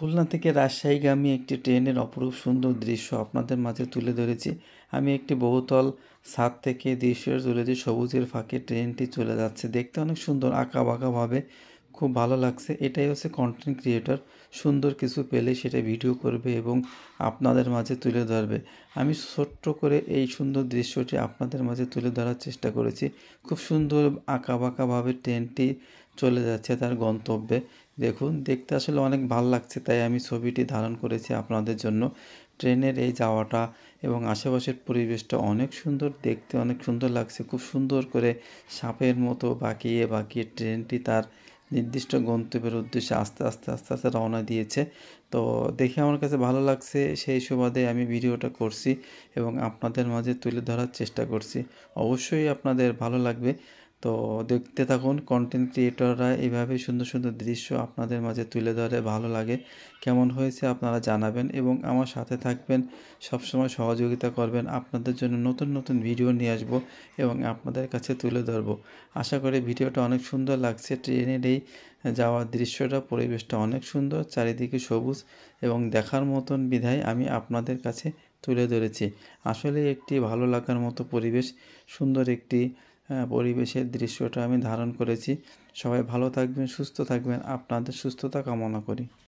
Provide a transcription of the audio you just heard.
খুলনা থেকে রাজশাহীগামী একটি ট্রেনের অপরূপ সুন্দর দৃশ্য আপনাদের মাঝে তুলে ধরেছি। আমি একটি বহুতল ছাদ থেকে দৃশ্য তুলেছি। সবুজের ফাঁকে ট্রেনটি চলে যাচ্ছে, দেখতে অনেক সুন্দর, আঁকাবাঁকাভাবে খুব ভালো লাগছে। এটাই হচ্ছে কন্টেন্ট ক্রিয়েটর, সুন্দর কিছু পেলে সেটা ভিডিও করবে এবং আপনাদের মাঝে তুলে ধরবে। আমি ছোট্ট করে এই সুন্দর দৃশ্যটি আপনাদের মাঝে তুলে ধরার চেষ্টা করেছি। খুব সুন্দর আঁকাবাঁকাভাবে ট্রেনটি চলে যাচ্ছে তার গন্তব্যে। দেখুন, দেখতে আসলে অনেক ভালো লাগছে, তাই আমি ছবিটি ধারণ করেছি আপনাদের জন্য। ট্রেনের এই যাওয়াটা এবং আশেপাশের পরিবেশটা অনেক সুন্দর, দেখতে অনেক সুন্দর লাগছে। খুব সুন্দর করে সাপের মতো বাঁকিয়ে বাঁকিয়ে ট্রেনটি তার নির্দিষ্ট গন্তব্যের উদ্দেশ্যে আস্তে আস্তে আস্তে আস্তে রওনা দিয়েছে। তো দেখে আমার কাছে ভালো লাগছে, সেই সুবাদে আমি ভিডিওটা করছি এবং আপনাদের মাঝে তুলে ধরার চেষ্টা করছি। অবশ্যই আপনাদের ভালো লাগবে। তো দেখতে থাকুন, কন্টেন্ট ক্রিয়েটররা এইভাবে সুন্দর সুন্দর দৃশ্য আপনাদের মাঝে তুলে ধরে। ভালো লাগে, কেমন হয়েছে আপনারা জানাবেন এবং আমার সাথে থাকবেন, সবসময় সহযোগিতা করবেন। আপনাদের জন্য নতুন নতুন ভিডিও নিয়ে আসবো এবং আপনাদের কাছে তুলে ধরবো। আশা করি ভিডিওটা অনেক সুন্দর লাগছে। ট্রেনের এই যাওয়ার দৃশ্যটা, পরিবেশটা অনেক সুন্দর, চারিদিকে সবুজ এবং দেখার মতন বিধায় আমি আপনাদের কাছে তুলে ধরেছি। আসলে একটি ভালো লাগার মতো পরিবেশ, সুন্দর একটি পরিবেশের দৃশ্যটা আমি ধারণ করেছি। সবাই ভালো থাকবেন, সুস্থ থাকবেন, আপনাদের সুস্থতা কামনা করি।